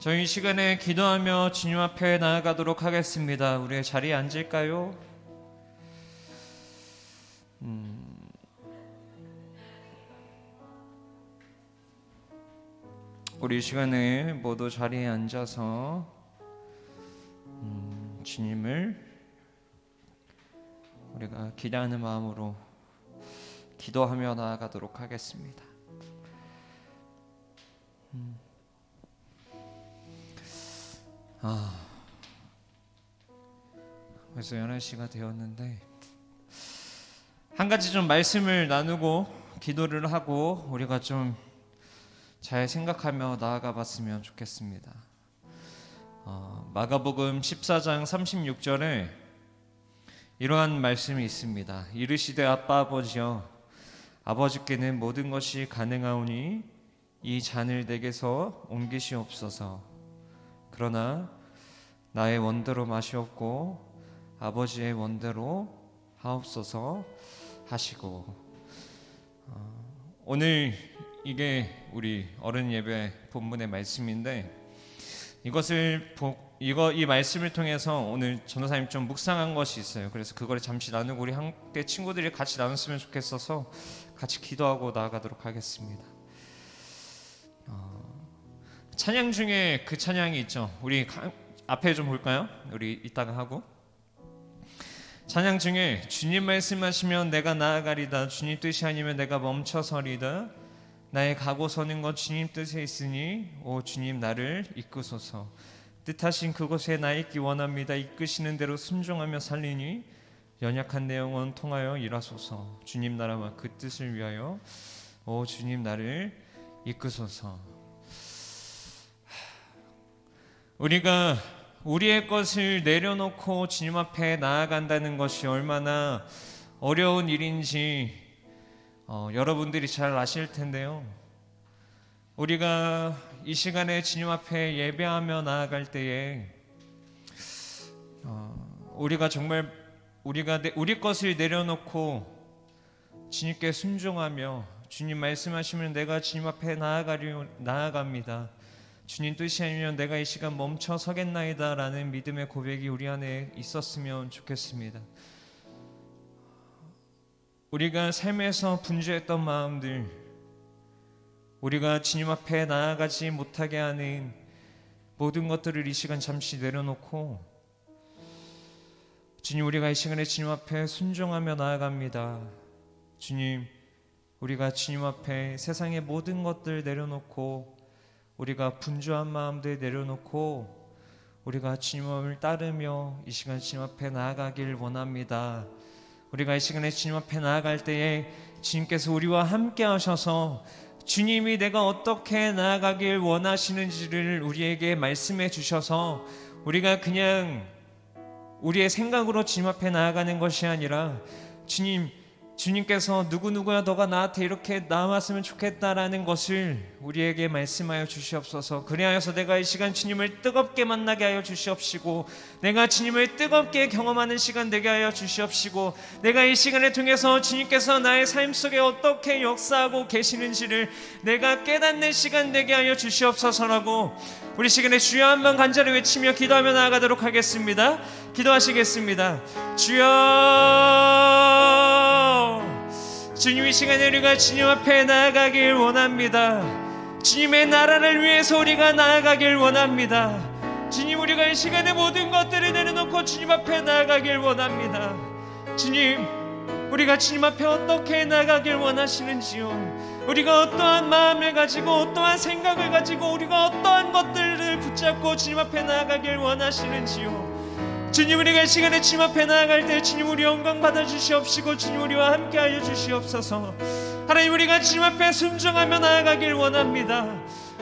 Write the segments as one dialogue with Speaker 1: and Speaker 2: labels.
Speaker 1: 저희 이 시간에 기도하며 주님 앞에 나아가도록 하겠습니다. 우리의 자리에 앉을까요? 우리 이 시간에 모두 자리에 앉아서 주님을 우리가 기대하는 마음으로 기도하며 나아가도록 하겠습니다. 벌써 11시가 되었는데 한 가지 좀 말씀을 나누고 기도를 하고 우리가 좀 잘 생각하며 나아가 봤으면 좋겠습니다. 마가복음 14장 36절에 이러한 말씀이 있습니다. 이르시되 아빠 아버지여 아버지께는 모든 것이 가능하오니 이 잔을 내게서 옮기시옵소서. 그러나 나의 원대로 마시옵고 아버지의 원대로 하옵소서 하시고, 오늘 이게 우리 어른 예배 본문의 말씀인데 이 말씀을 통해서 오늘 전도사님 좀 묵상한 것이 있어요. 그래서 그걸 잠시 나누고 우리 함께 친구들이 같이 나눴으면 좋겠어서 같이 기도하고 나아가도록 하겠습니다. 찬양 중에 그 찬양이 있죠. 우리 앞에 좀 볼까요? 우리 이따가 하고 찬양 중에 주님 말씀하시면 내가 나아가리다, 주님 뜻이 아니면 내가 멈춰서리다, 나의 가고 서는 것 주님 뜻에 있으니 오 주님 나를 이끄소서. 뜻하신 그곳에 나 있기 원합니다. 이끄시는 대로 순종하며 살리니 연약한 내 영혼 통하여 일하소서. 주님 나라와 그 뜻을 위하여 오 주님 나를 이끄소서. 우리가 우리의 것을 내려놓고 주님 앞에 나아간다는 것이 얼마나 어려운 일인지 여러분들이 잘 아실 텐데요. 우리가 이 시간에 주님 앞에 예배하며 나아갈 때에 우리가 정말 우리 것을 내려놓고 주님께 순종하며 주님 말씀하시면 내가 주님 앞에 나아갑니다. 주님 뜻이 아니면 내가 이 시간 멈춰 서겠나이다 라는 믿음의 고백이 우리 안에 있었으면 좋겠습니다. 우리가 삶에서 분주했던 마음들, 우리가 주님 앞에 나아가지 못하게 하는 모든 것들을 이 시간 잠시 내려놓고 주님, 우리가 이 시간에 주님 앞에 순종하며 나아갑니다. 주님, 우리가 주님 앞에 세상의 모든 것들 내려놓고 우리가 분주한 마음들 내려놓고 우리가 주님을 따르며 이 시간 주님 앞에 나아가길 원합니다. 우리가 이 시간에 주님 앞에 나아갈 때에 주님께서 우리와 함께 하셔서 주님이 내가 어떻게 나아가길 원하시는지를 우리에게 말씀해 주셔서 우리가 그냥 우리의 생각으로 주님 앞에 나아가는 것이 아니라 주님께서 누구누구야 너가 나한테 이렇게 나왔으면 좋겠다라는 것을 우리에게 말씀하여 주시옵소서. 그리하여서 내가 이 시간 주님을 뜨겁게 만나게 하여 주시옵시고 내가 주님을 뜨겁게 경험하는 시간 되게 하여 주시옵시고 내가 이 시간을 통해서 주님께서 나의 삶 속에 어떻게 역사하고 계시는지를 내가 깨닫는 시간 되게 하여 주시옵소서라고 우리 시간에 주여 한번 간절히 외치며 기도하며 나아가도록 하겠습니다. 기도하시겠습니다. 주여, 주님 이 시간에 우리가 주님 앞에 나아가길 원합니다. 주님의 나라를 위해서 우리가 나아가길 원합니다. 주님, 우리가 이 시간에 모든 것들을 내려놓고 주님 앞에 나아가길 원합니다. 주님, 우리가 주님 앞에 어떻게 나아가길 원하시는지요. 우리가 어떠한 마음을 가지고 어떠한 생각을 가지고 우리가 어떠한 것들을 붙잡고 주님 앞에 나아가길 원하시는지요. 주님, 우리가 이 시간에 주님 앞에 나아갈 때 주님 우리 영광 받아주시옵시고 주님 우리와 함께하여 주시옵소서. 하나님, 우리가 주님 앞에 순종하며 나아가길 원합니다.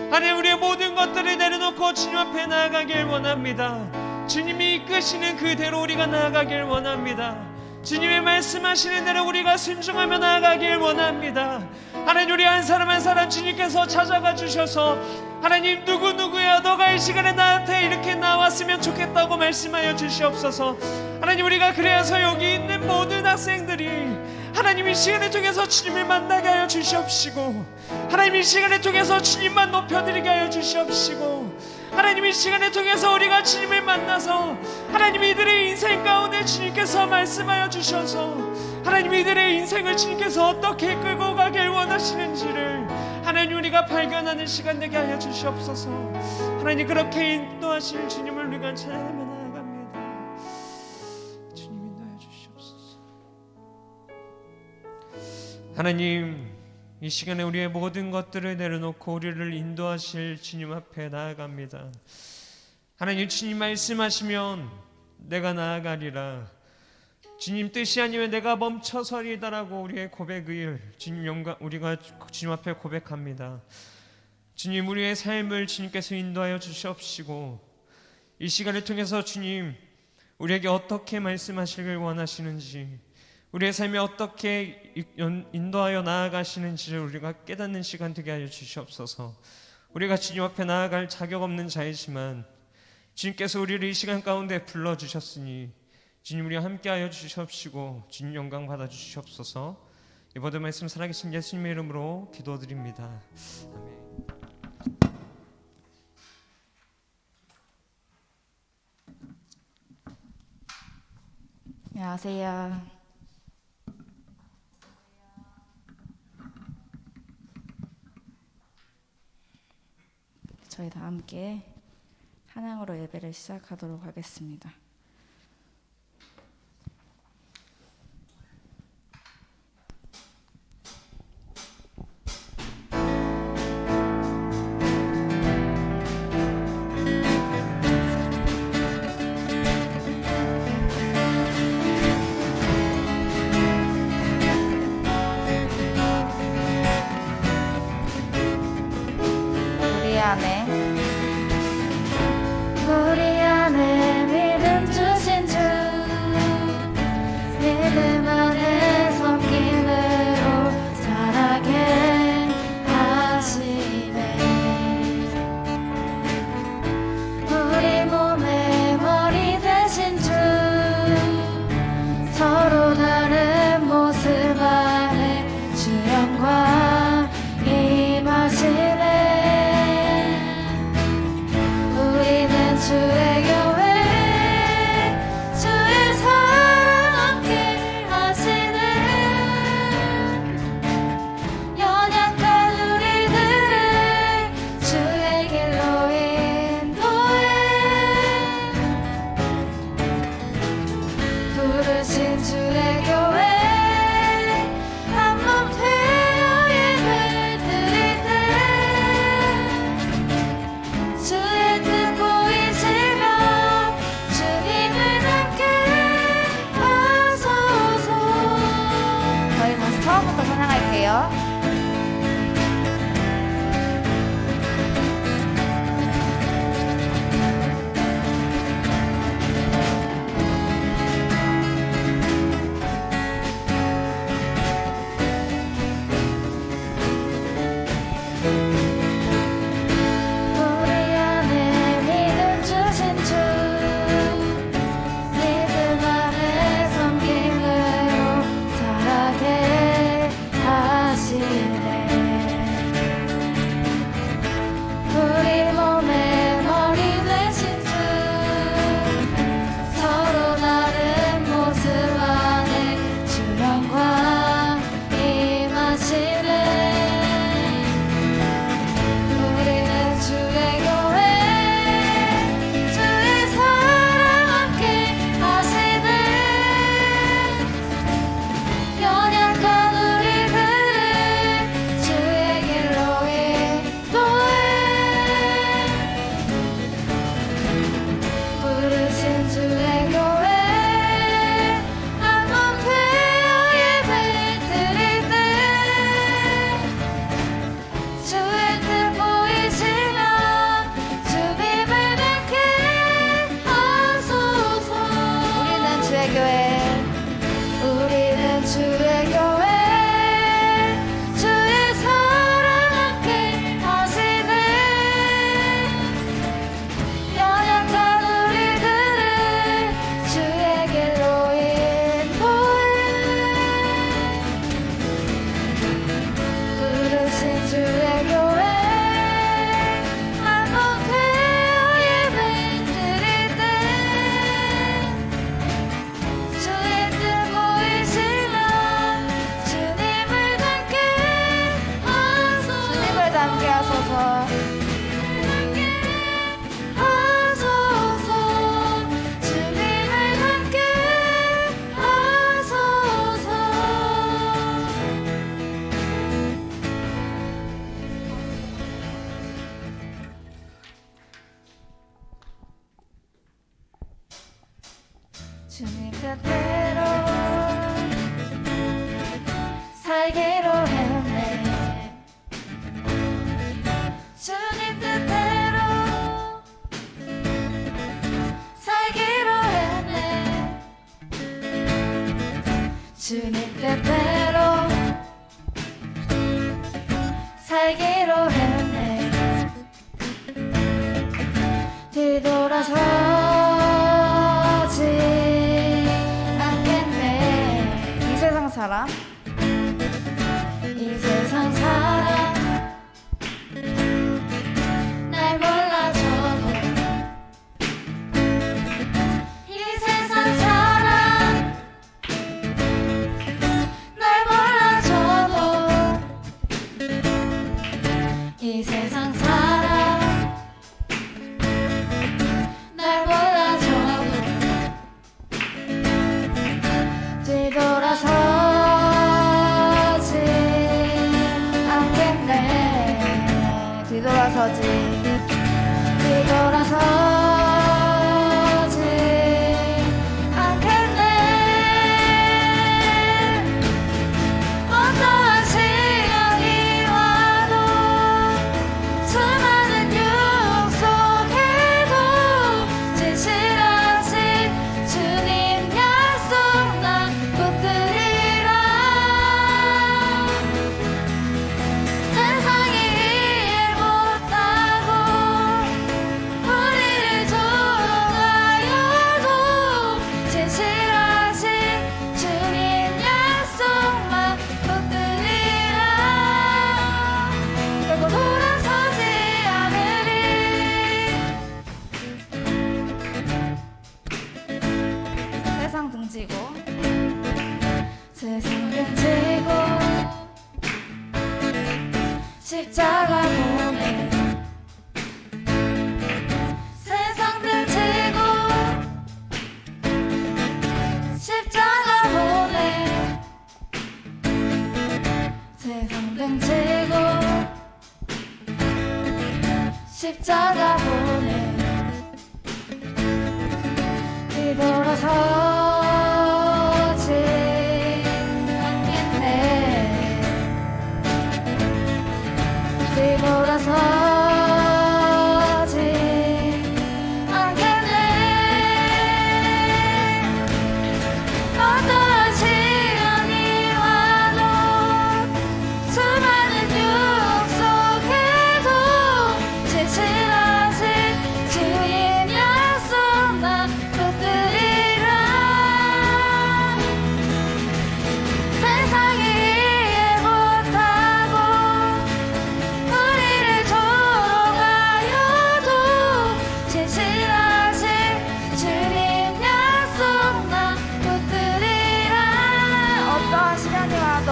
Speaker 1: 하나님, 우리의 모든 것들을 내려놓고 주님 앞에 나아가길 원합니다. 주님이 이끄시는 그대로 우리가 나아가길 원합니다. 주님의 말씀하시는 대로 우리가 순종하며 나아가길 원합니다. 하나님, 우리 한 사람 한 사람 주님께서 찾아가 주셔서 하나님, 누구누구야 너가 이 시간에 나한테 이렇게 나왔으면 좋겠다고 말씀하여 주시옵소서. 하나님, 우리가 그래서 여기 있는 모든 학생들이 하나님 이 시간을 통해서 주님을 만나게 하여 주시옵시고 하나님 이 시간을 통해서 주님만 높여드리게 하여 주시옵시고 하나님 이 시간을 통해서 우리가 주님을 만나서 하나님 이들의 인생 가운데 주님께서 말씀하여 주셔서 하나님 이들의 인생을 주님께서 어떻게 끌고 가길 원하시는지를 하나님 우리가 발견하는 시간 되게 하여 주시옵소서. 하나님 그렇게 인도하실 주님을 우리가 찬양하며 나아갑니다. 주님 인도하여 주시옵소서. 하나님 이 시간에 우리의 모든 것들을 내려놓고 우리를 인도하실 주님 앞에 나아갑니다. 하나님 주님 말씀하시면 내가 나아가리라. 주님 뜻이 아니면 내가 멈춰서리다라고 우리의 고백을 주님 영광 우리가 주님 앞에 고백합니다. 주님 우리의 삶을 주님께서 인도하여 주시옵시고 이 시간을 통해서 주님 우리에게 어떻게 말씀하시길 원하시는지 우리의 삶에 어떻게 인도하여 나아가시는지를 우리가 깨닫는 시간 되게 하여 주시옵소서. 우리가 주님 앞에 나아갈 자격 없는 자이지만 주님께서 우리를 이 시간 가운데 불러주셨으니 주님 우리와 함께하여 주시옵시고 주님 영광 받아주시옵소서. 이 모든 말씀 살아계신 예수님의 이름으로 기도드립니다. 아멘.
Speaker 2: 안녕하세요. 저희 다 함께 찬양으로 예배를 시작하도록 하겠습니다. 우리 안에 믿음 주신 주, 믿음 안에 섬김으로 자라게 하시네. 우리 몸의 머리 되신 주, 서로 다른 모습 안에 주 영광 임하시네. 주의 교회 주의 사랑 함께 하시네. 연약한 우리들을 주의 길로 인도해. 부르신 주의 교회 한 몸 되어 예배를 드릴 때 주의 뜻 보이시면 주님 뜻대로 살기로 했네. 주님 뜻대로 살기로 했네. 주님 뜻대로 살기로 했네. 뒤돌아서지 않겠네. 이 세상 사람, 이 세상 사람 날 몰라줘도, 이 세상 사람 날 몰라줘도, 이 세상 사람 날 몰라줘도 뒤돌아서지 않겠네. 뒤돌아서지 않겠네. 어떠한 시련이 와도, 수많은 유혹 속에도 진실하신 주님 약속 난 붙들리라. 세상이 이해 못하고 우리를 조롱하여도 진실하신 주님 약속만 붙들리라. 결국 돌아서지 않으리. 세상 등지고, 세상 등지고 십자가 보내. 세상 등지고 십자가 보내. 세상 등지고 십자가 보내. 뒤돌아서지 않겠네. 뒤돌아서지 않겠네. 어떠한 시련이 와도, 수많은 유혹 속에도 진실하신 주의 약속 난 붙들리라. 세상이 이해 못하고 우리를 조롱하여도 진실하신 주님 약속 난 붙들리라. 어떠한 시련이 와도,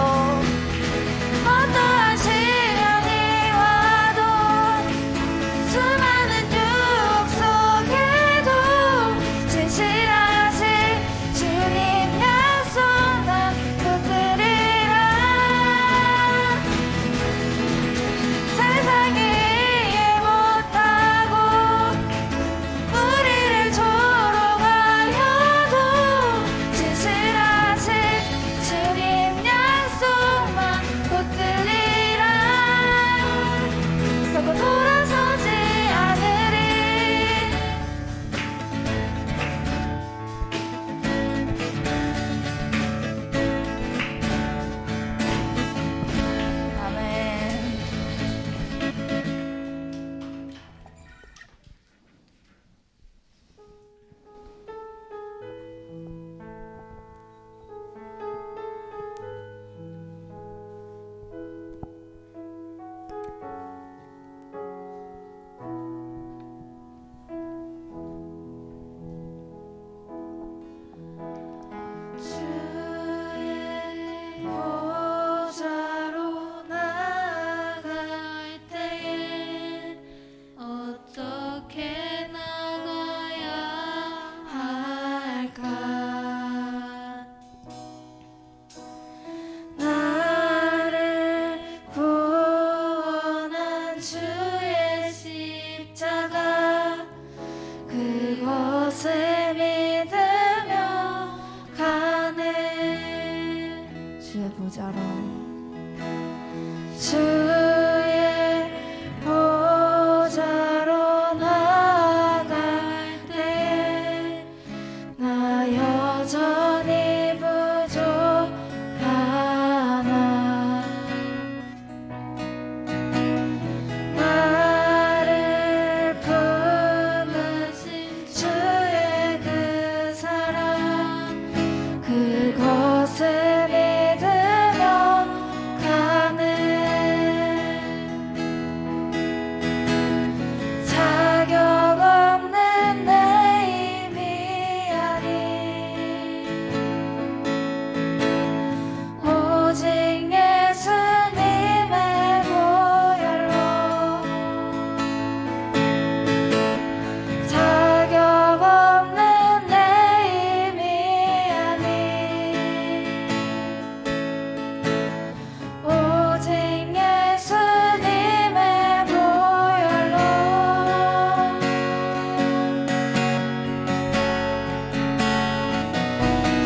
Speaker 2: 어떠한 시련이 와도, 수많은 유혹 속에도 진실하신 주님 약속 난 붙들리라. 세상이 이해 못하고 우리를 조롱하여도 진실하신 주님 약속만 붙들리라. 결국 돌아서지 않으리. 아멘. 주의 보좌로 나아갈 때에 어떻게 나가야 할까? 나를 구원한 주의 십자가, 그것을 믿으며
Speaker 3: 보좌로
Speaker 2: 주의 보좌로 나아갈 때 나 여전히 부족하나 나를 품으신 주의 그 사랑 그것을 믿으며 가는 자격 없는 내 힘이 아닌 오직 예수님의 보혈로 자격 없는 내 힘이 아닌 오직 예수님의 보혈로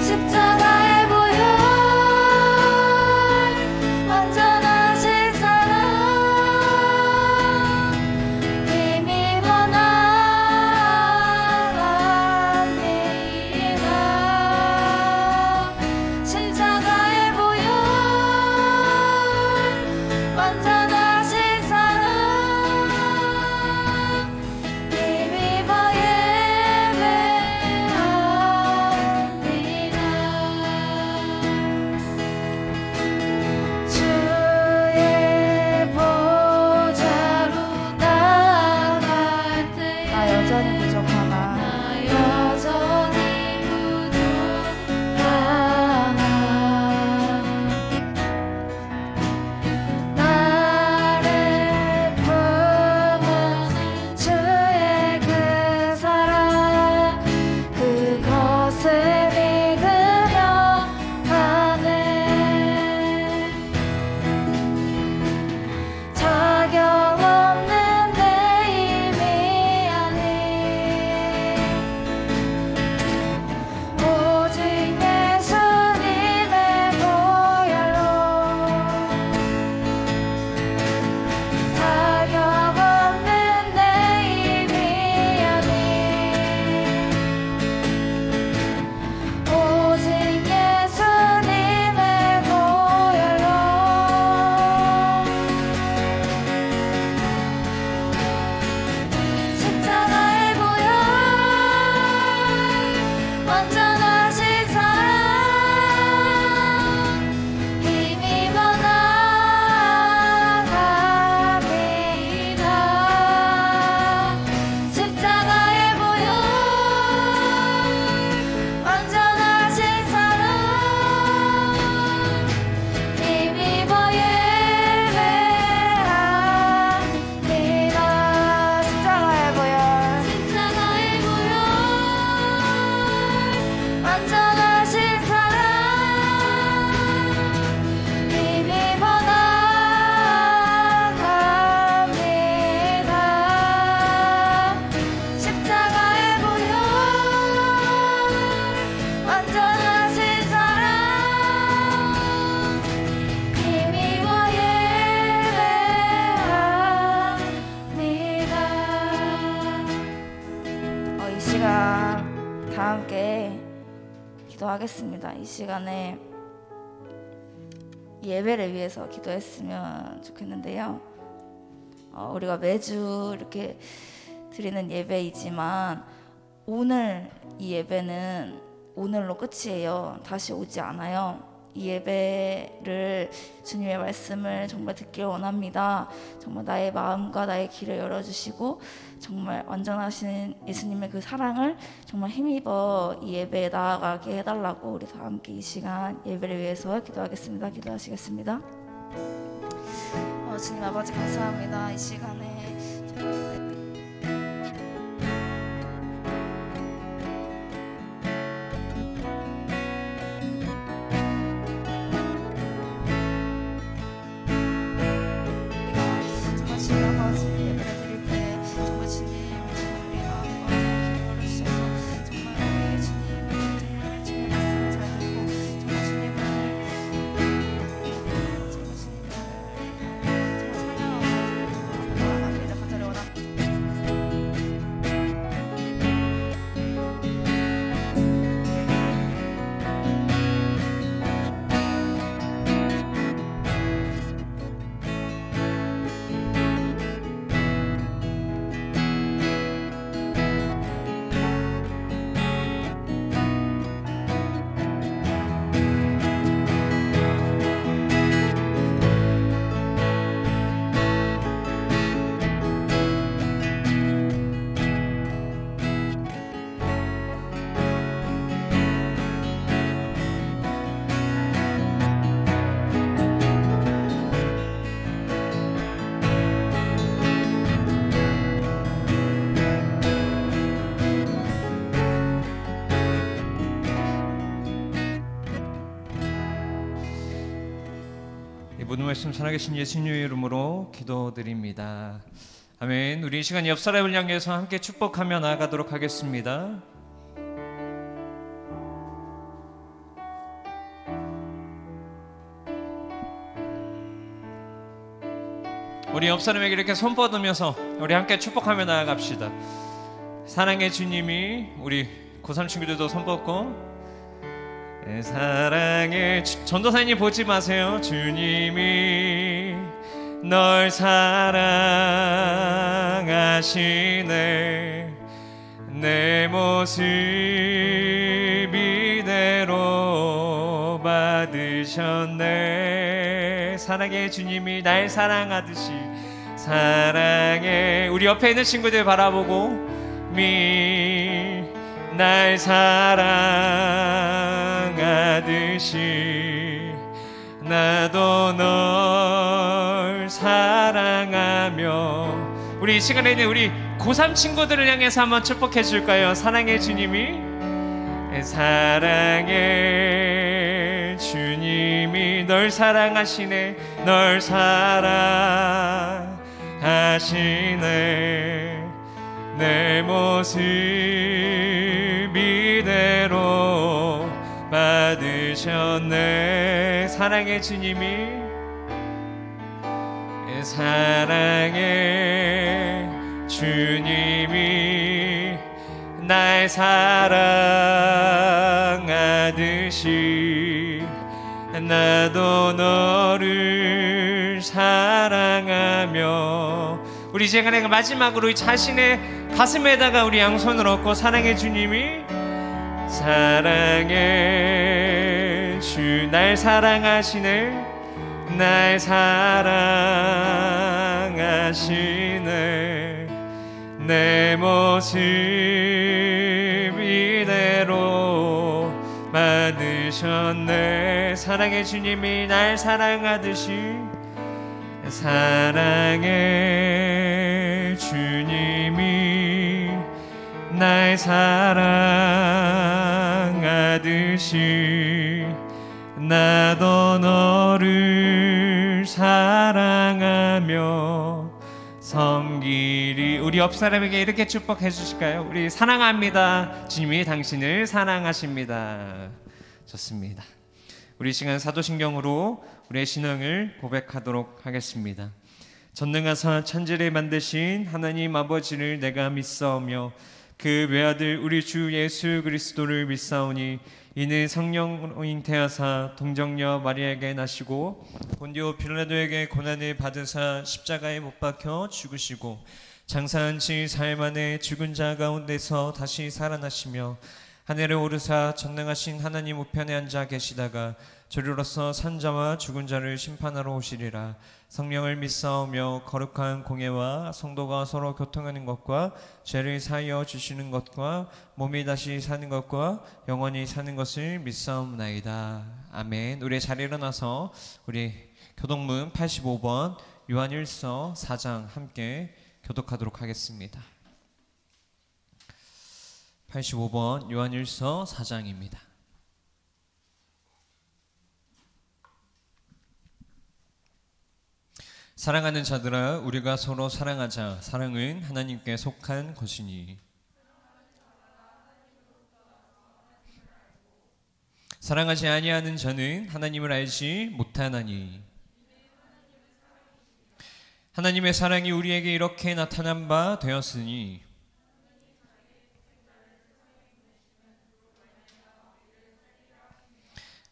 Speaker 2: 십자가의 보혈 완전하신 사랑 힘입어 나갑니다 십자가의 보혈 완전하신 사랑 힘입어 예배합니다 주의 보좌로 나아갈 때
Speaker 3: 나 여전히 부족하나
Speaker 2: 나 여전히 부족하나 나를 품으신 주의 그 사랑 그것을 믿으며 가는 자격 없는 내 힘이 아닌 오직 예수님의 보혈로 자격 없는 내 힘이 아닌 오직 예수님의 보혈로 십자가의 보혈 완전하신 사랑 힘입어 나갑니다 십자가의 보혈 완전하신 사랑 힘입어 예배합니다
Speaker 3: 십자가의 보혈
Speaker 2: 십자가의 보혈 완전하신 사랑 힘입어 나갑니다 십자가의 보혈 완전하신 사랑 힘입어 예배합니다
Speaker 3: 이 시간 다 함께 기도하겠습니다. 이 시간에 예배를 위해서 기도했으면 좋겠는데요. 우리가 매주 이렇게 드리는 예배이지만 오늘 이 예배는 오늘로 끝이에요. 다시 오지 않아요. 이 예배를 주님의 말씀을 정말 듣길 원합니다. 정말 나의 마음과 나의 길을 열어주시고 정말 완전하신 예수님의 그 사랑을 정말 힘입어 이 예배에 나아가게 해달라고 우리 다 함께 이 시간 예배를 위해서 기도하겠습니다. 기도하시겠습니다. 주님 아버지 감사합니다. 이 시간에 저희
Speaker 1: 오늘 말씀 살아계신 예수님의 이름으로 기도드립니다. 아멘. 우리 이 시간 옆 사람을 향해서 함께 축복하며 나아가도록 하겠습니다. 우리 옆 사람에게 이렇게 손 뻗으면서 우리 함께 축복하며 나아갑시다. 사랑의 주님이, 우리 고3 친구들도 손 뻗고, 사랑의 전도사님 보지 마세요. 주님이 널 사랑하시네. 내 모습 이대로 받으셨네. 사랑의 주님이 날 사랑하듯이 사랑해. 우리 옆에 있는 친구들 바라보고 날 사랑하듯이 나도 널 사랑하며. 우리 이 시간에는 우리 고3 친구들을 향해서 한번 축복해 줄까요? 사랑의 주님이, 사랑의 주님이 널 사랑하시네. 널 사랑하시네. 내 모습 이대로 받으셨네. 사랑의 주님이, 사랑의 주님이 날 사랑하듯이 나도 너를 사랑하며. 우리 이제 마지막으로 자신의 가슴에다가 우리 양손을 얹고 사랑의 주님이, 사랑의 주 날 사랑하시네. 날 사랑하시네. 내 모습 이대로 받으셨네. 사랑의 주님이 날 사랑하듯이 사랑의 주님이 날 사랑하듯이 나도 너를 사랑하며 섬기리. 우리 옆 사람에게 이렇게 축복해 주실까요? 우리 사랑합니다. 주님이 당신을 사랑하십니다. 좋습니다. 우리 시간 사도신경으로 우리의 신앙을 고백하도록 하겠습니다. 전능하사 천지를 만드신 하나님 아버지를 내가 믿사오며 그 외아들 우리 주 예수 그리스도를 믿사오니 이는 성령으로 잉태하사 동정녀 마리아에게 나시고 본디오 빌라도에게 고난을 받으사 십자가에 못 박혀 죽으시고 장사한 지 사흘 만에 죽은 자 가운데서 다시 살아나시며 하늘에 오르사 전능하신 하나님 우편에 앉아 계시다가 저리로서 산자와 죽은 자를 심판하러 오시리라. 성령을 믿사오며 거룩한 공예와 성도가 서로 교통하는 것과 죄를 사하여 주시는 것과 몸이 다시 사는 것과 영원히 사는 것을 믿사옵나이다. 아멘. 우리 자리에 일어나서 우리 교독문 85번 요한일서 4장 함께 교독하도록 하겠습니다. 85번 요한일서 4장입니다. 사랑하는 자들아, 우리가 서로 사랑하자. 사랑은 하나님께 속한 것이니. 사랑하지 아니하는 자는 하나님을 알지 못하나니. 하나님의 사랑이 우리에게 이렇게 나타난 바 되었으니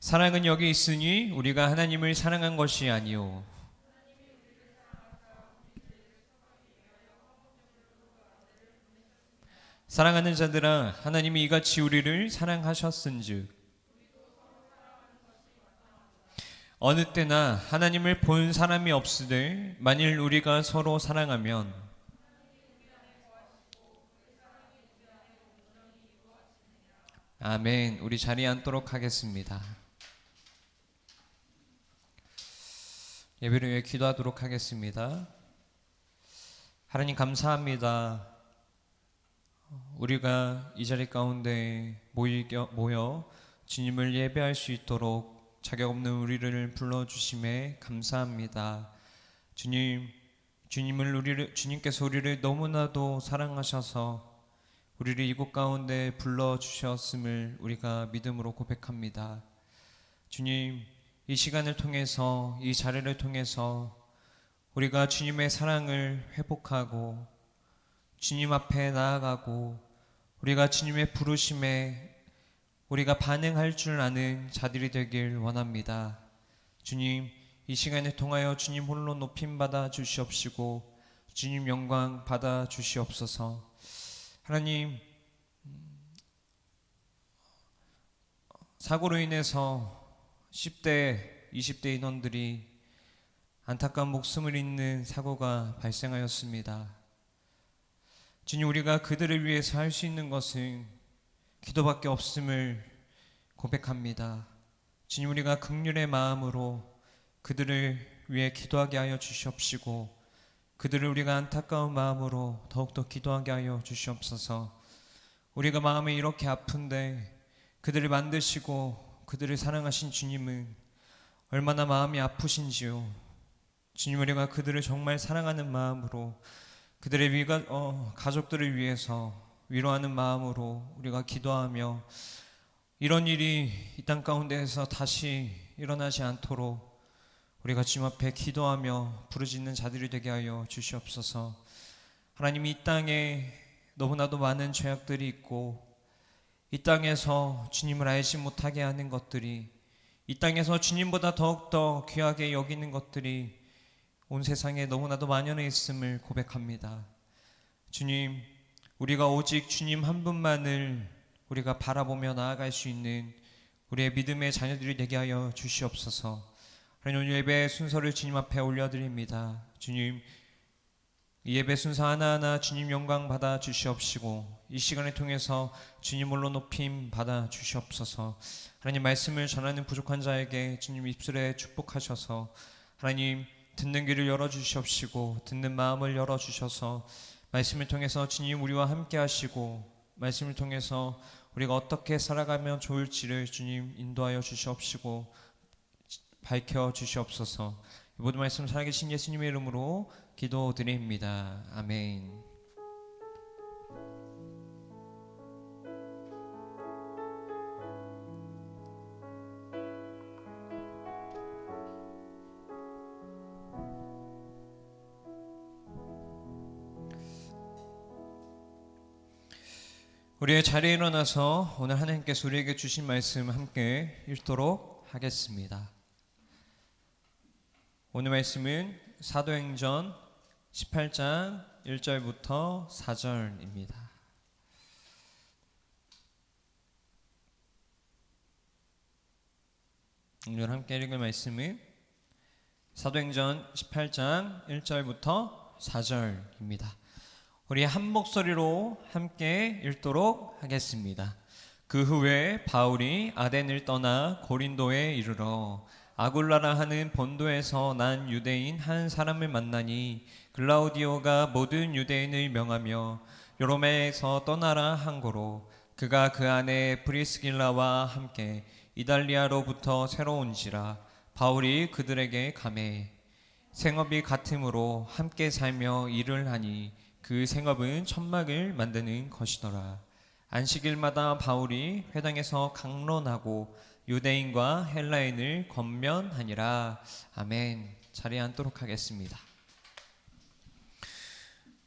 Speaker 1: 사랑은 여기 있으니 우리가 하나님을 사랑한 것이 아니요 사랑하는 자들아, 하나님이 이같이 우리를 사랑하셨은즉 어느 때나 하나님을 본 사람이 없으되 만일 우리가 서로 사랑하면 아멘. 우리 자리에 앉도록 하겠습니다. 예배를 위해 기도하도록 하겠습니다. 하나님 감사합니다. 우리가 이 자리 가운데 모여 주님을 예배할 수 있도록 자격 없는 우리를 불러주심에 감사합니다. 주님께서 우리를 너무나도 사랑하셔서 우리를 이곳 가운데 불러주셨음을 우리가 믿음으로 고백합니다. 주님, 이 시간을 통해서, 이 자리를 통해서 우리가 주님의 사랑을 회복하고 주님 앞에 나아가고 우리가 주님의 부르심에 우리가 반응할 줄 아는 자들이 되길 원합니다. 주님, 이 시간을 통하여 주님 홀로 높임 받아 주시옵시고 주님 영광 받아 주시옵소서. 하나님, 사고로 인해서 10대, 20대 인원들이 안타까운 목숨을 잃는 사고가 발생하였습니다. 주님, 우리가 그들을 위해서 할 수 있는 것은 기도밖에 없음을 고백합니다. 주님, 우리가 긍휼의 마음으로 그들을 위해 기도하게 하여 주시옵시고 그들을 우리가 안타까운 마음으로 더욱더 기도하게 하여 주시옵소서. 우리가 마음이 이렇게 아픈데 그들을 만드시고 그들을 사랑하신 주님은 얼마나 마음이 아프신지요. 주님, 우리가 그들을 정말 사랑하는 마음으로 그들의 가족들을 위해서 위로하는 마음으로 우리가 기도하며 이런 일이 이 땅 가운데에서 다시 일어나지 않도록 우리가 주님 앞에 기도하며 부르짖는 자들이 되게 하여 주시옵소서. 하나님, 이 땅에 너무나도 많은 죄악들이 있고 이 땅에서 주님을 알지 못하게 하는 것들이, 이 땅에서 주님보다 더욱더 귀하게 여기는 것들이 온 세상에 너무나도 만연해 있음을 고백합니다. 주님, 우리가 오직 주님 한 분만을 우리가 바라보며 나아갈 수 있는 우리의 믿음의 자녀들이 되게 하여 주시옵소서. 하나님, 오늘 예배 순서를 주님 앞에 올려드립니다. 주님, 이 예배 순서 하나하나 주님 영광 받아 주시옵시고 이 시간을 통해서 주님 홀로 높임 받아 주시옵소서. 하나님, 말씀을 전하는 부족한 자에게 주님 입술에 축복하셔서 하나님 듣는 귀를 열어주시옵시고 듣는 마음을 열어주셔서 말씀을 통해서 주님 우리와 함께 하시고 말씀을 통해서 우리가 어떻게 살아가면 좋을지를 주님 인도하여 주시옵시고 밝혀 주시옵소서. 이 모든 말씀 살아계신 예수님의 이름으로 기도드립니다. 아멘. 우리의 자리에 일어나서 오늘 하나님께서 우리에게 주신 말씀 함께 읽도록 하겠습니다. 오늘 말씀은 사도행전 18장 1절부터 4절입니다. 오늘 함께 읽을 말씀은 사도행전 18장 1절부터 4절입니다. 우리 한 목소리로 함께 읽도록 하겠습니다. 그 후에 바울이 아덴을 떠나 고린도에 이르러 아굴라라 하는 본도에서 난 유대인 한 사람을 만나니 글라우디오가 모든 유대인을 명하며 요로메에서 떠나라 한 고로 그가 그 안에 브리스길라와 함께 이달리아로부터 새로 온지라 바울이 그들에게 가매 생업이 같으므로 함께 살며 일을 하니 그 생업은 천막을 만드는 것이더라. 안식일마다 바울이 회당에서 강론하고 유대인과 헬라인을 권면하니라. 아멘. 자리에 앉도록 하겠습니다.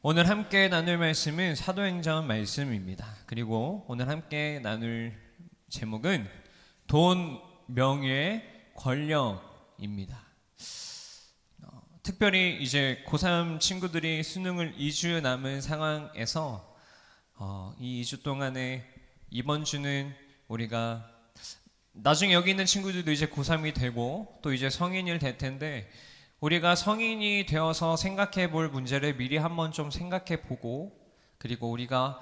Speaker 1: 오늘 함께 나눌 말씀은 사도행전 말씀입니다. 그리고 오늘 함께 나눌 제목은 돈, 명예, 권력입니다. 특별히 이제 고3 친구들이 수능을 2주 남은 상황에서 이 2주 동안에 이번 주는 우리가 나중에 여기 있는 친구들도 이제 고3이 되고 또 이제 성인이 될 텐데 우리가 성인이 되어서 생각해 볼 문제를 미리 한번 좀 생각해 보고 그리고 우리가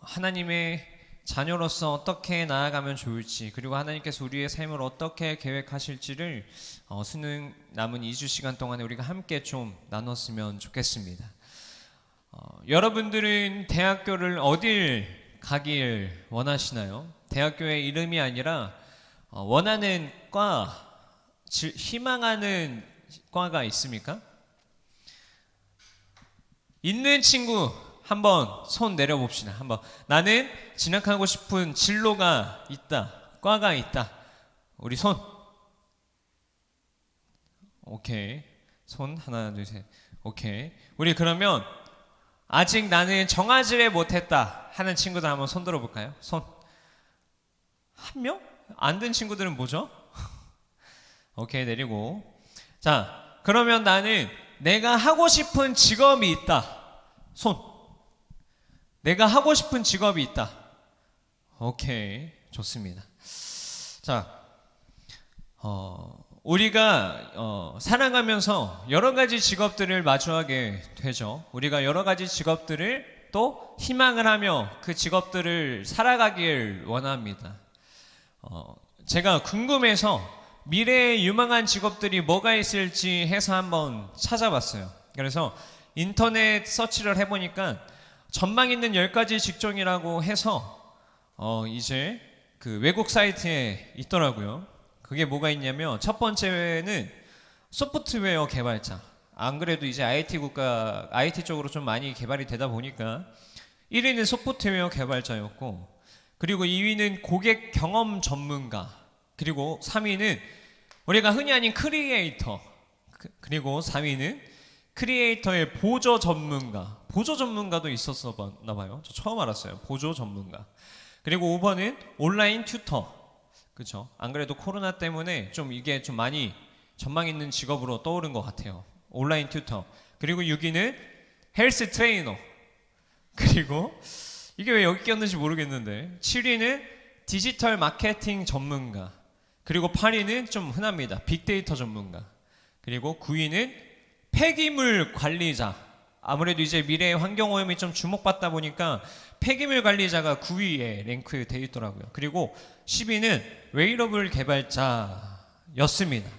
Speaker 1: 하나님의 자녀로서 어떻게 나아가면 좋을지 그리고 하나님께서 우리의 삶을 어떻게 계획하실지를 수능 남은 2주 시간 동안에 우리가 함께 좀 나눴으면 좋겠습니다. 여러분들은 대학교를 어딜 가길 원하시나요? 대학교의 이름이 아니라 원하는 과, 희망하는 과가 있습니까? 있는 친구 한번 손 내려봅시다. 한번 나는 진학하고 싶은 진로가 있다, 과가 있다. 우리 손. 오케이. 손 하나 둘 셋. 오케이. 우리 그러면 아직 나는 정하지를 못했다 하는 친구들 한번 손 들어볼까요? 손. 한 명? 안 든 친구들은 뭐죠? 오케이, 내리고. 자, 그러면 나는 내가 하고 싶은 직업이 있다. 손. 내가 하고 싶은 직업이 있다. 오케이, 좋습니다. 자, 우리가 살아가면서 여러 가지 직업들을 마주하게 되죠. 우리가 여러 가지 직업들을 또 희망을 하며 그 직업들을 살아가길 원합니다. 제가 궁금해서 미래에 유망한 직업들이 뭐가 있을지 해서 한번 찾아봤어요. 그래서 인터넷 서치를 해보니까 전망 있는 10가지 직종이라고 해서 이제 그 외국 사이트에 있더라고요. 그게 뭐가 있냐면 첫 번째는 소프트웨어 개발자. 안 그래도 이제 IT 쪽으로 좀 많이 개발이 되다 보니까 1위는 소프트웨어 개발자였고, 그리고 2위는 고객 경험 전문가, 그리고 3위는 우리가 흔히 아닌 크리에이터, 그리고 4위는 크리에이터의 보조 전문가. 보조 전문가도 있었나 봐요. 저 처음 알았어요. 보조 전문가. 그리고 5번은 온라인 튜터. 그렇죠? 안 그래도 코로나 때문에 좀 이게 좀 많이 전망 있는 직업으로 떠오른 것 같아요. 온라인 튜터. 그리고 6위는 헬스 트레이너. 그리고 이게 왜 여기 꼈는지 모르겠는데 7위는 디지털 마케팅 전문가. 그리고 8위는 좀 흔합니다. 빅데이터 전문가. 그리고 9위는 폐기물 관리자. 아무래도 이제 미래의 환경오염이 좀 주목받다 보니까 폐기물 관리자가 9위에 랭크되어 있더라고요. 그리고 10위는 웨이러블 개발자였습니다.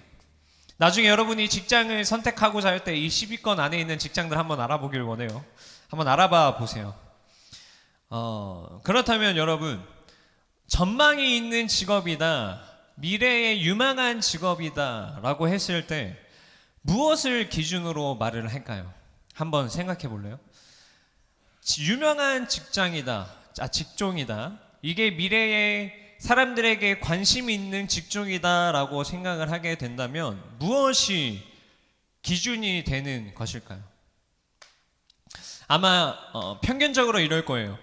Speaker 1: 나중에 여러분이 직장을 선택하고자 할 때 이 10위권 안에 있는 직장들 한번 알아보길 원해요. 한번 알아봐 보세요. 그렇다면 여러분, 전망이 있는 직업이다, 미래의 유망한 직업이다 라고 했을 때 무엇을 기준으로 말을 할까요? 한번 생각해 볼래요? 유명한 직종이다. 이게 미래에 사람들에게 관심이 있는 직종이다라고 생각을 하게 된다면 무엇이 기준이 되는 것일까요? 아마 평균적으로 이럴 거예요.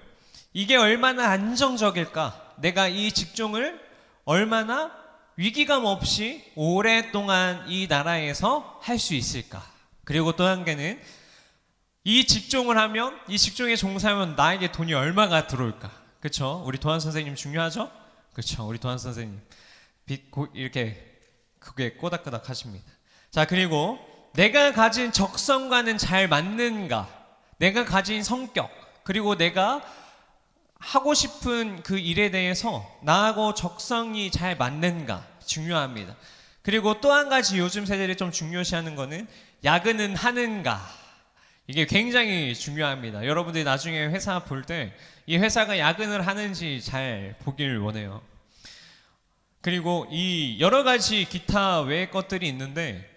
Speaker 1: 이게 얼마나 안정적일까? 내가 이 직종을 얼마나 위기감 없이 오랫동안 이 나라에서 할 수 있을까? 그리고 또 한 개는 이 직종을 하면, 이 직종에 종사하면 나에게 돈이 얼마가 들어올까? 그렇죠? 우리 도한 선생님 중요하죠? 그렇죠? 우리 도한 선생님 이렇게 그게 꼬닥꼬닥 하십니다. 자, 그리고 내가 가진 적성과는 잘 맞는가? 내가 가진 성격, 그리고 내가 하고 싶은 그 일에 대해서 나하고 적성이 잘 맞는가? 중요합니다. 그리고 또 한 가지 요즘 세대들이 좀 중요시하는 거는 야근은 하는가? 이게 굉장히 중요합니다. 여러분들이 나중에 회사 볼 때 이 회사가 야근을 하는지 잘 보길 원해요. 그리고 이 여러 가지 기타 외의 것들이 있는데,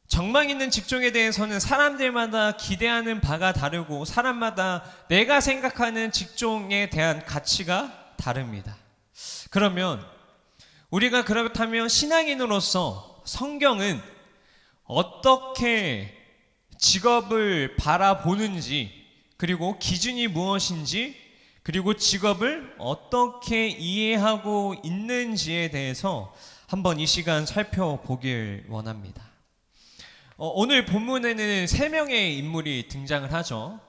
Speaker 1: 정망 있는 직종에 대해서는 사람들마다 기대하는 바가 다르고 사람마다 내가 생각하는 직종에 대한 가치가 다릅니다. 그러면 우리가 그렇다면 신앙인으로서 성경은 어떻게 직업을 바라보는지, 그리고 기준이 무엇인지, 그리고 직업을 어떻게 이해하고 있는지에 대해서 한번 이 시간 살펴보길 원합니다. 오늘 본문에는 3명의 인물이 등장을 하죠.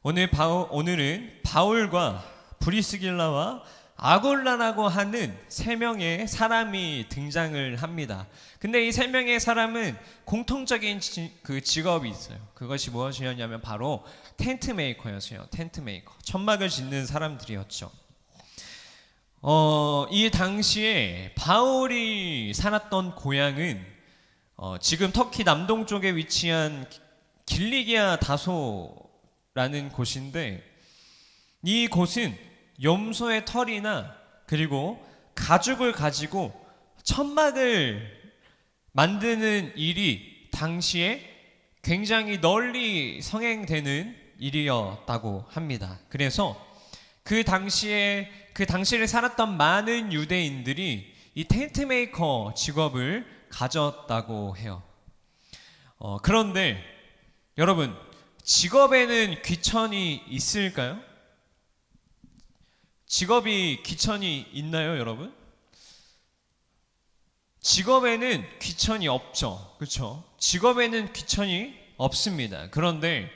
Speaker 1: 오늘은 바울과 브리스길라와 아굴라라고 하는 3명의 사람이 등장을 합니다. 근데 이 3명의 사람은 공통적인 그 직업이 있어요. 그것이 무엇이었냐면 바로 텐트 메이커였어요. 텐트 메이커. 천막을 짓는 사람들이었죠. 이 당시에 바울이 살았던 고향은 지금 터키 남동쪽에 위치한 길리기아 다소라는 곳인데, 이 곳은 염소의 털이나 그리고 가죽을 가지고 천막을 만드는 일이 당시에 굉장히 널리 성행되는 일이었다고 합니다. 그래서 그 당시를 살았던 많은 유대인들이 이 텐트 메이커 직업을 가졌다고 해요. 그런데 여러분, 직업에는 귀천이 있을까요? 직업이 귀천이 있나요, 여러분? 직업에는 귀천이 없죠. 그렇죠? 직업에는 귀천이 없습니다. 그런데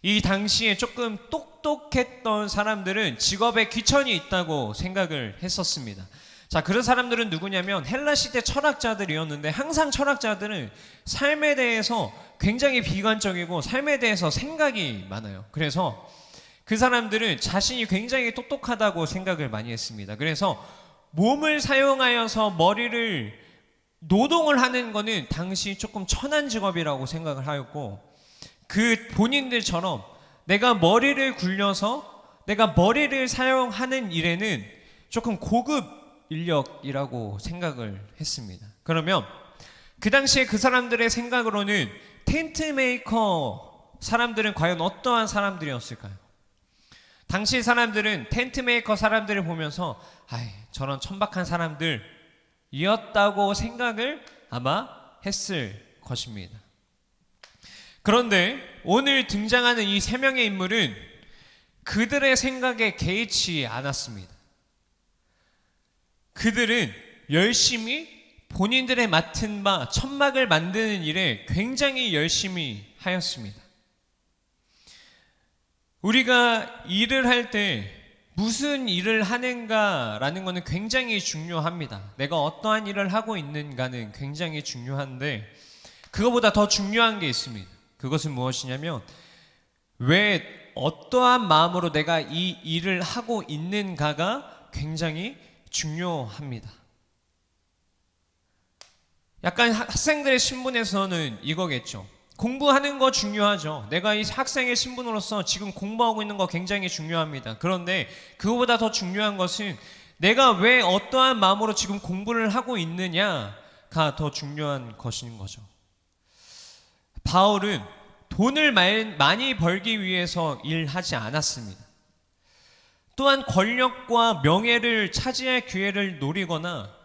Speaker 1: 이 당시에 조금 똑똑했던 사람들은 직업에 귀천이 있다고 생각을 했었습니다. 자, 그런 사람들은 누구냐면 헬라 시대 철학자들이었는데, 항상 철학자들은 삶에 대해서 굉장히 비관적이고 삶에 대해서 생각이 많아요. 그래서 그 사람들은 자신이 굉장히 똑똑하다고 생각을 많이 했습니다. 그래서 몸을 사용하여서 머리를 노동을 하는 거는 당시 조금 천한 직업이라고 생각을 하였고, 그 본인들처럼 내가 머리를 굴려서 내가 머리를 사용하는 일에는 조금 고급 인력이라고 생각을 했습니다. 그러면 그 당시에 그 사람들의 생각으로는 텐트 메이커 사람들은 과연 어떠한 사람들이었을까요? 당시 사람들은 텐트 메이커 사람들을 보면서 저런 천박한 사람들이었다고 생각을 아마 했을 것입니다. 그런데 오늘 등장하는 이 세 명의 인물은 그들의 생각에 개의치 않았습니다. 그들은 열심히 본인들의 맡은 바 천막을 만드는 일에 굉장히 열심히 하였습니다. 우리가 일을 할 때 무슨 일을 하는가라는 것은 굉장히 중요합니다. 내가 어떠한 일을 하고 있는가는 굉장히 중요한데, 그거보다 더 중요한 게 있습니다. 그것은 무엇이냐면 왜 어떠한 마음으로 내가 이 일을 하고 있는가가 굉장히 중요합니다. 약간 학생들의 신분에서는 이거겠죠. 공부하는 거 중요하죠. 내가 이 학생의 신분으로서 지금 공부하고 있는 거 굉장히 중요합니다. 그런데 그거보다 더 중요한 것은 내가 왜 어떠한 마음으로 지금 공부를 하고 있느냐가 더 중요한 것인 거죠. 바울은 돈을 많이 벌기 위해서 일하지 않았습니다. 또한 권력과 명예를 차지할 기회를 노리거나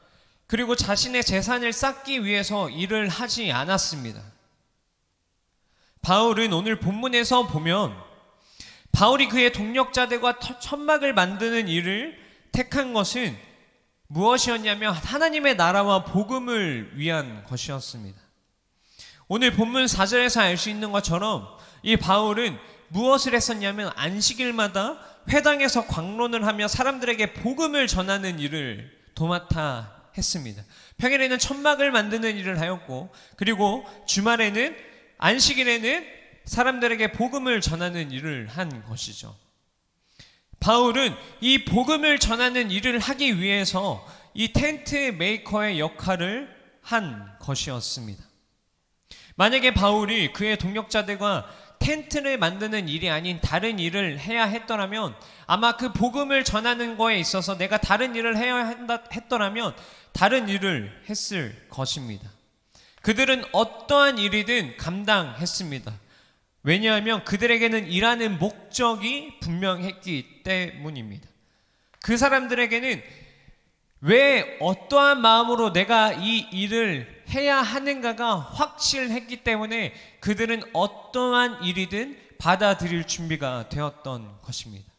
Speaker 1: 그리고 자신의 재산을 쌓기 위해서 일을 하지 않았습니다. 바울은 오늘 본문에서 보면 바울이 그의 동력자들과 천막을 만드는 일을 택한 것은 무엇이었냐면 하나님의 나라와 복음을 위한 것이었습니다. 오늘 본문 4절에서 알 수 있는 것처럼 이 바울은 무엇을 했었냐면 안식일마다 회당에서 광론을 하며 사람들에게 복음을 전하는 일을 도맡아 했습니다. 평일에는 천막을 만드는 일을 하였고, 그리고 주말에는 안식일에는 사람들에게 복음을 전하는 일을 한 것이죠. 바울은 이 복음을 전하는 일을 하기 위해서 이 텐트 메이커의 역할을 한 것이었습니다. 만약에 바울이 그의 동력자들과 텐트를 만드는 일이 아닌 다른 일을 해야 했더라면, 아마 그 복음을 전하는 거에 있어서 내가 다른 일을 해야 했더라면 다른 일을 했을 것입니다. 그들은 어떠한 일이든 감당했습니다. 왜냐하면 그들에게는 일하는 목적이 분명했기 때문입니다. 그 사람들에게는 왜 어떠한 마음으로 내가 이 일을 해야 하는가가 확실했기 때문에 그들은 어떠한 일이든 받아들일 준비가 되었던 것입니다.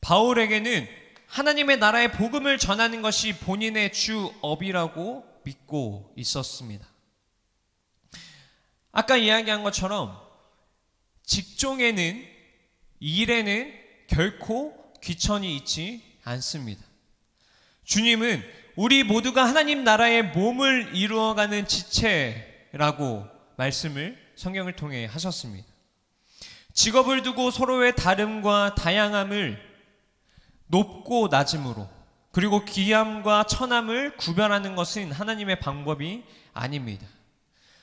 Speaker 1: 바울에게는 하나님의 나라의 복음을 전하는 것이 본인의 주업이라고 믿고 있었습니다. 아까 이야기한 것처럼 직종에는, 일에는 결코 귀천이 있지 않습니다. 주님은 우리 모두가 하나님 나라의 몸을 이루어가는 지체라고 말씀을 성경을 통해 하셨습니다. 직업을 두고 서로의 다름과 다양함을 높고 낮음으로, 그리고 귀함과 천함을 구별하는 것은 하나님의 방법이 아닙니다.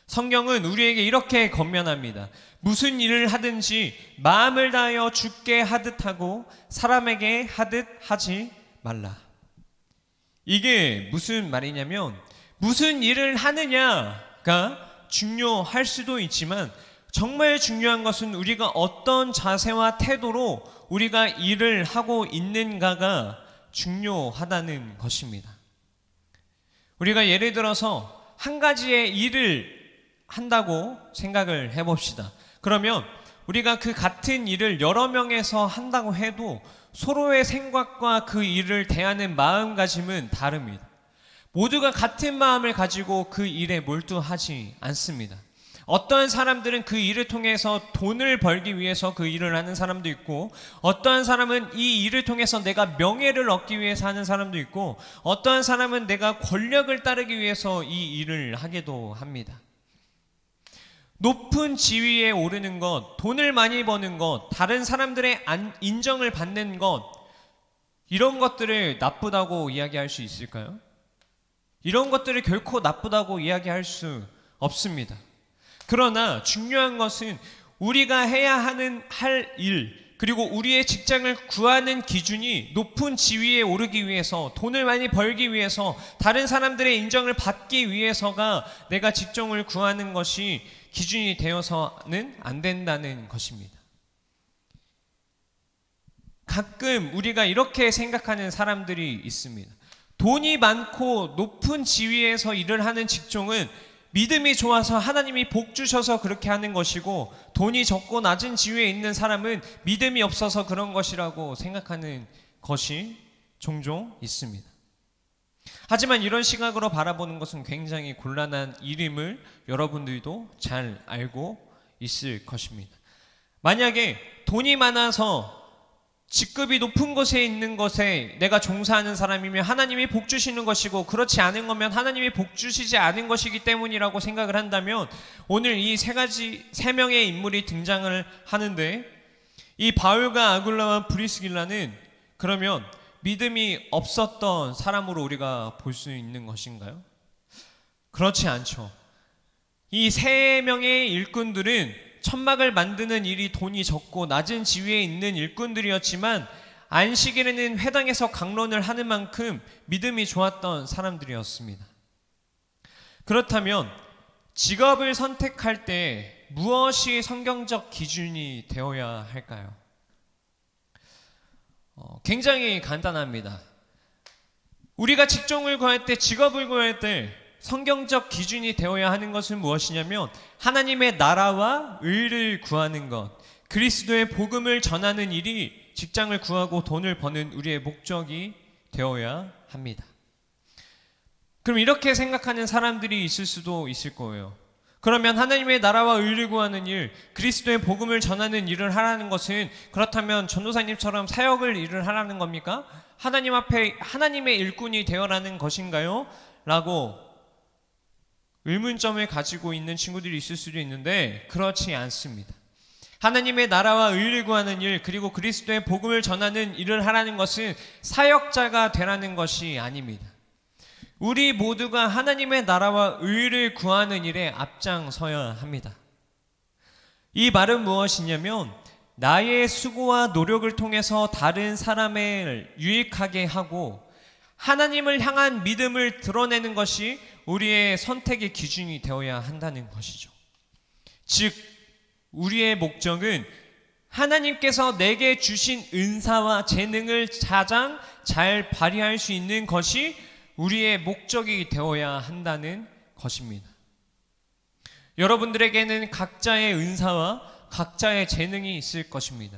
Speaker 1: 성경은 우리에게 이렇게 권면합니다. 무슨 일을 하든지 마음을 다하여 주께 하듯 하고 사람에게 하듯 하지 말라. 이게 무슨 말이냐면 무슨 일을 하느냐가 중요할 수도 있지만 정말 중요한 것은 우리가 어떤 자세와 태도로 우리가 일을 하고 있는가가 중요하다는 것입니다. 우리가 예를 들어서 한 가지의 일을 한다고 생각을 해봅시다. 그러면 우리가 그 같은 일을 여러 명에서 한다고 해도 서로의 생각과 그 일을 대하는 마음가짐은 다릅니다. 모두가 같은 마음을 가지고 그 일에 몰두하지 않습니다. 어떠한 사람들은 그 일을 통해서 돈을 벌기 위해서 그 일을 하는 사람도 있고, 어떠한 사람은 이 일을 통해서 내가 명예를 얻기 위해서 하는 사람도 있고, 어떠한 사람은 내가 권력을 따르기 위해서 이 일을 하기도 합니다. 높은 지위에 오르는 것, 돈을 많이 버는 것, 다른 사람들의 인정을 받는 것, 이런 것들을 나쁘다고 이야기할 수 있을까요? 이런 것들을 결코 나쁘다고 이야기할 수 없습니다. 그러나 중요한 것은 우리가 해야 할 일, 그리고 우리의 직장을 구하는 기준이 높은 지위에 오르기 위해서, 돈을 많이 벌기 위해서, 다른 사람들의 인정을 받기 위해서가 내가 직종을 구하는 것이 기준이 되어서는 안 된다는 것입니다. 가끔 우리가 이렇게 생각하는 사람들이 있습니다. 돈이 많고 높은 지위에서 일을 하는 직종은 믿음이 좋아서 하나님이 복 주셔서 그렇게 하는 것이고, 돈이 적고 낮은 지위에 있는 사람은 믿음이 없어서 그런 것이라고 생각하는 것이 종종 있습니다. 하지만 이런 시각으로 바라보는 것은 굉장히 곤란한 일임을 여러분들도 잘 알고 있을 것입니다. 만약에 돈이 많아서 직급이 높은 곳에 있는 것에 내가 종사하는 사람이면 하나님이 복 주시는 것이고, 그렇지 않은 거면 하나님이 복 주시지 않은 것이기 때문이라고 생각을 한다면, 오늘 이 세 명의 인물이 등장을 하는데, 이 바울과 아굴라와 브리스길라는 그러면 믿음이 없었던 사람으로 우리가 볼 수 있는 것인가요? 그렇지 않죠. 이 세 명의 일꾼들은 천막을 만드는 일이 돈이 적고 낮은 지위에 있는 일꾼들이었지만, 안식일에는 회당에서 강론을 하는 만큼 믿음이 좋았던 사람들이었습니다. 그렇다면 직업을 선택할 때 무엇이 성경적 기준이 되어야 할까요? 굉장히 간단합니다. 우리가 직종을 구할 때, 직업을 구할 때 성경적 기준이 되어야 하는 것은 무엇이냐면 하나님의 나라와 의를 구하는 것, 그리스도의 복음을 전하는 일이 직장을 구하고 돈을 버는 우리의 목적이 되어야 합니다. 그럼 이렇게 생각하는 사람들이 있을 수도 있을 거예요. 그러면 하나님의 나라와 의를 구하는 일, 그리스도의 복음을 전하는 일을 하라는 것은, 그렇다면 전도사님처럼 사역을 일을 하라는 겁니까? 하나님 앞에 하나님의 일꾼이 되어라는 것인가요? 라고 의문점을 가지고 있는 친구들이 있을 수도 있는데, 그렇지 않습니다. 하나님의 나라와 의를 구하는 일, 그리고 그리스도의 복음을 전하는 일을 하라는 것은 사역자가 되라는 것이 아닙니다. 우리 모두가 하나님의 나라와 의를 구하는 일에 앞장서야 합니다. 이 말은 무엇이냐면, 나의 수고와 노력을 통해서 다른 사람을 유익하게 하고 하나님을 향한 믿음을 드러내는 것이 우리의 선택의 기준이 되어야 한다는 것이죠. 즉, 우리의 목적은 하나님께서 내게 주신 은사와 재능을 가장 잘 발휘할 수 있는 것이 우리의 목적이 되어야 한다는 것입니다. 여러분들에게는 각자의 은사와 각자의 재능이 있을 것입니다.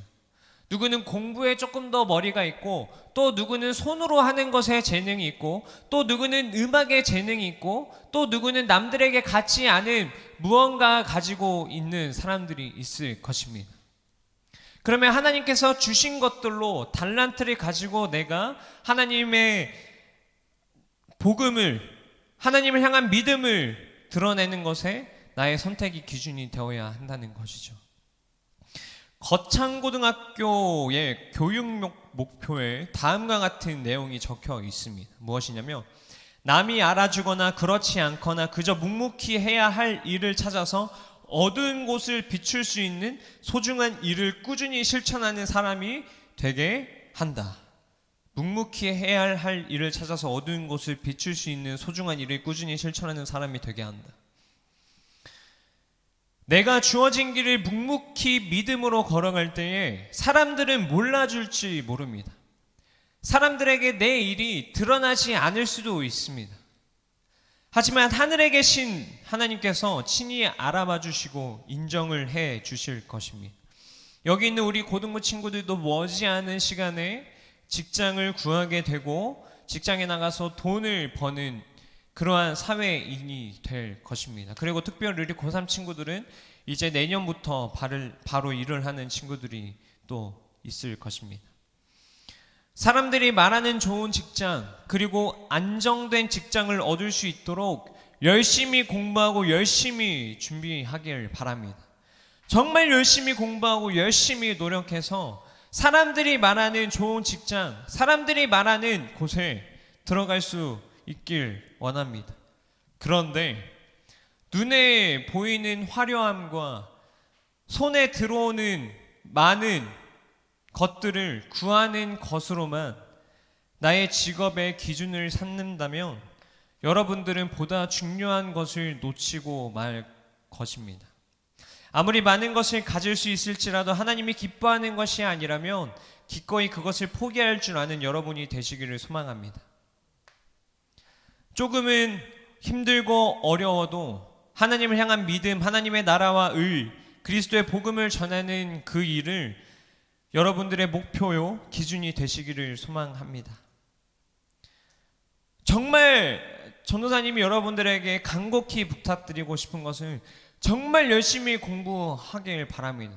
Speaker 1: 누구는 공부에 조금 더 머리가 있고, 또 누구는 손으로 하는 것에 재능이 있고, 또 누구는 음악에 재능이 있고, 또 누구는 남들에게 같지 않은 무언가 가지고 있는 사람들이 있을 것입니다. 그러면 하나님께서 주신 것들로 달란트를 가지고 내가 하나님의 복음을, 하나님을 향한 믿음을 드러내는 것에 나의 선택이 기준이 되어야 한다는 것이죠. 거창고등학교의 교육 목표에 다음과 같은 내용이 적혀 있습니다. 무엇이냐면, 남이 알아주거나 그렇지 않거나 그저 묵묵히 해야 할 일을 찾아서 어두운 곳을 비출 수 있는 소중한 일을 꾸준히 실천하는 사람이 되게 한다. 묵묵히 해야 할 일을 찾아서 어두운 곳을 비출 수 있는 소중한 일을 꾸준히 실천하는 사람이 되게 한다. 내가 주어진 길을 묵묵히 믿음으로 걸어갈 때에 사람들은 몰라줄지 모릅니다. 사람들에게 내 일이 드러나지 않을 수도 있습니다. 하지만 하늘에 계신 하나님께서 친히 알아봐 주시고 인정을 해 주실 것입니다. 여기 있는 우리 고등부 친구들도 머지않은 시간에 직장을 구하게 되고 직장에 나가서 돈을 버는 그러한 사회인이 될 것입니다. 그리고 특별히 우리 고3 친구들은 이제 내년부터 바로 일을 하는 친구들이 또 있을 것입니다. 사람들이 말하는 좋은 직장, 그리고 안정된 직장을 얻을 수 있도록 열심히 공부하고 열심히 준비하길 바랍니다. 정말 열심히 공부하고 열심히 노력해서 사람들이 말하는 좋은 직장, 사람들이 말하는 곳에 들어갈 수 있길 원합니다. 그런데 눈에 보이는 화려함과 손에 들어오는 많은 것들을 구하는 것으로만 나의 직업의 기준을 삼는다면 여러분들은 보다 중요한 것을 놓치고 말 것입니다. 아무리 많은 것을 가질 수 있을지라도 하나님이 기뻐하는 것이 아니라면 기꺼이 그것을 포기할 줄 아는 여러분이 되시기를 소망합니다. 조금은 힘들고 어려워도 하나님을 향한 믿음, 하나님의 나라와 의, 그리스도의 복음을 전하는 그 일을 여러분들의 목표요, 기준이 되시기를 소망합니다. 정말 전도사님이 여러분들에게 간곡히 부탁드리고 싶은 것은 정말 열심히 공부하길 바랍니다.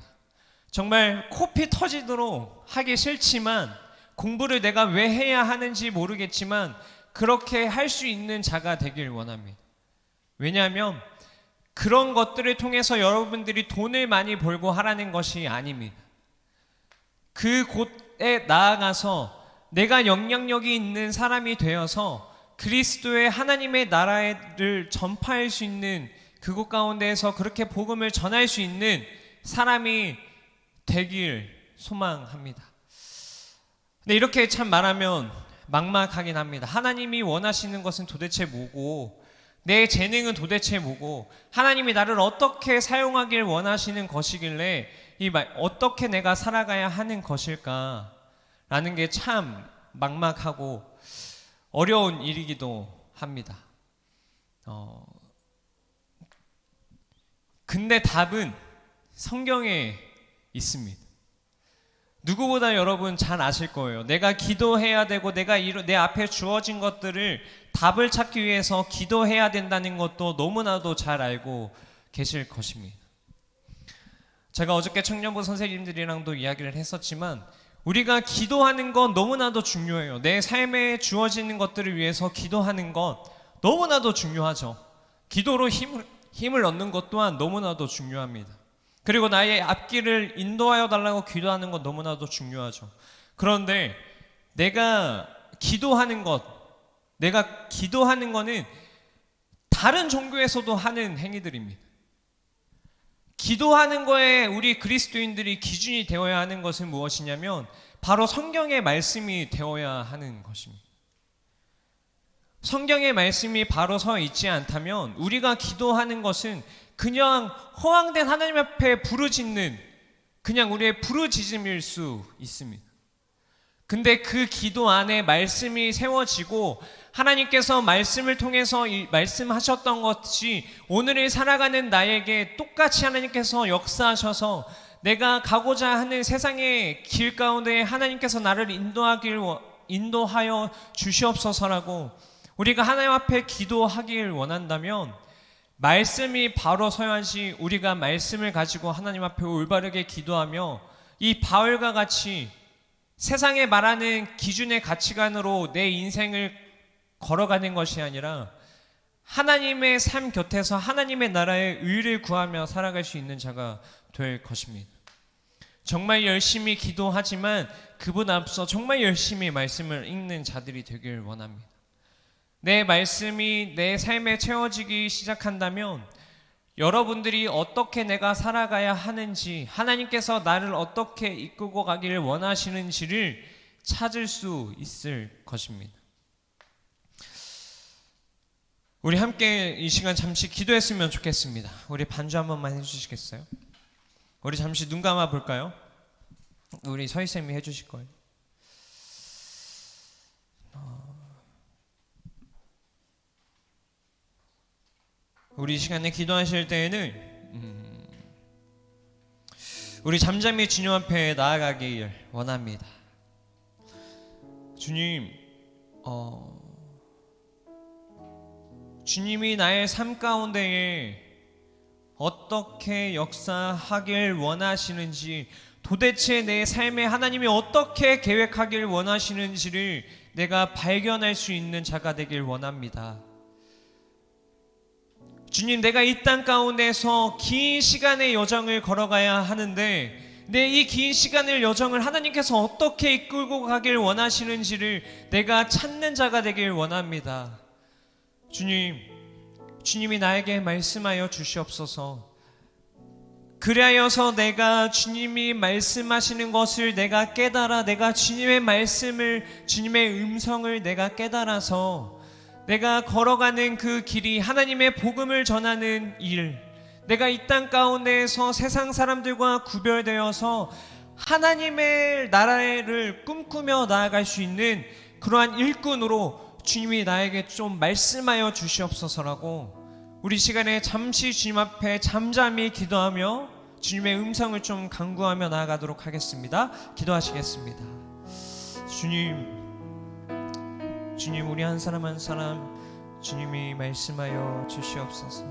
Speaker 1: 정말 코피 터지도록 하기 싫지만 공부를 내가 왜 해야 하는지 모르겠지만 그렇게 할 수 있는 자가 되길 원합니다. 왜냐하면 그런 것들을 통해서 여러분들이 돈을 많이 벌고 하라는 것이 아닙니다. 그 곳에 나아가서 내가 영향력이 있는 사람이 되어서 그리스도의 하나님의 나라를 전파할 수 있는 그곳 가운데에서 그렇게 복음을 전할 수 있는 사람이 되길 소망합니다. 근데 이렇게 참 말하면 막막하긴 합니다. 하나님이 원하시는 것은 도대체 뭐고, 내 재능은 도대체 뭐고, 하나님이 나를 어떻게 사용하길 원하시는 것이길래 어떻게 내가 살아가야 하는 것일까 라는 게 참 막막하고 어려운 일이기도 합니다. 근데 답은 성경에 있습니다. 누구보다 여러분 잘 아실 거예요. 내가 기도해야 되고 내 앞에 주어진 것들을 답을 찾기 위해서 기도해야 된다는 것도 너무나도 잘 알고 계실 것입니다. 제가 어저께 청년부 선생님들이랑도 이야기를 했었지만 우리가 기도하는 건 너무나도 중요해요. 내 삶에 주어지는 것들을 위해서 기도하는 것 너무나도 중요하죠. 기도로 힘을 얻는 것 또한 너무나도 중요합니다. 그리고 나의 앞길을 인도하여 달라고 기도하는 것 너무나도 중요하죠. 그런데 내가 기도하는 거는 다른 종교에서도 하는 행위들입니다. 기도하는 거에 우리 그리스도인들이 기준이 되어야 하는 것은 무엇이냐면 바로 성경의 말씀이 되어야 하는 것입니다. 성경의 말씀이 바로 서 있지 않다면 우리가 기도하는 것은 그냥 허황된 하나님 앞에 부르짖는 그냥 우리의 부르짖음일 수 있습니다. 근데 그 기도 안에 말씀이 세워지고 하나님께서 말씀을 통해서 말씀하셨던 것이 오늘을 살아가는 나에게 똑같이 하나님께서 역사하셔서 내가 가고자 하는 세상의 길 가운데 하나님께서 나를 인도하여 주시옵소서라고 우리가 하나님 앞에 기도하길 원한다면 말씀이 바로 서야지 우리가 말씀을 가지고 하나님 앞에 올바르게 기도하며 이 바울과 같이 세상에 말하는 기준의 가치관으로 내 인생을 걸어가는 것이 아니라 하나님의 삶 곁에서 하나님의 나라의 의를 구하며 살아갈 수 있는 자가 될 것입니다. 정말 열심히 기도하지만 그분 앞서 정말 열심히 말씀을 읽는 자들이 되길 원합니다. 내 말씀이 내 삶에 채워지기 시작한다면 여러분들이 어떻게 내가 살아가야 하는지 하나님께서 나를 어떻게 이끌고 가기를 원하시는지를 찾을 수 있을 것입니다. 우리 함께 이 시간 잠시 기도했으면 좋겠습니다. 우리 반주 한 번만 해주시겠어요? 우리 잠시 눈 감아 볼까요? 우리 서희쌤이 해주실 거예요. 우리 이 시간에 기도하실 때에는 우리 잠잠히 주님 앞에 나아가길 원합니다. 주님, 주님이 나의 삶 가운데에 어떻게 역사하길 원하시는지, 도대체 내 삶에 하나님이 어떻게 계획하길 원하시는지를 내가 발견할 수 있는 자가 되길 원합니다. 주님, 내가 이 땅 가운데서 긴 시간의 여정을 걸어가야 하는데 내 이 긴 시간의 여정을 하나님께서 어떻게 이끌고 가길 원하시는지를 내가 찾는 자가 되길 원합니다. 주님, 주님이 나에게 말씀하여 주시옵소서. 그리하여서 내가 주님이 말씀하시는 것을 내가 깨달아, 내가 주님의 말씀을, 주님의 음성을 내가 깨달아서 내가 걸어가는 그 길이 하나님의 복음을 전하는 일, 내가 이 땅 가운데에서 세상 사람들과 구별되어서 하나님의 나라를 꿈꾸며 나아갈 수 있는 그러한 일꾼으로 주님이 나에게 좀 말씀하여 주시옵소서라고 우리 시간에 잠시 주님 앞에 잠잠히 기도하며 주님의 음성을 좀 간구하며 나아가도록 하겠습니다. 기도하시겠습니다. 주님, 우리 한 사람 한 사람 주님이 말씀하여 주시옵소서.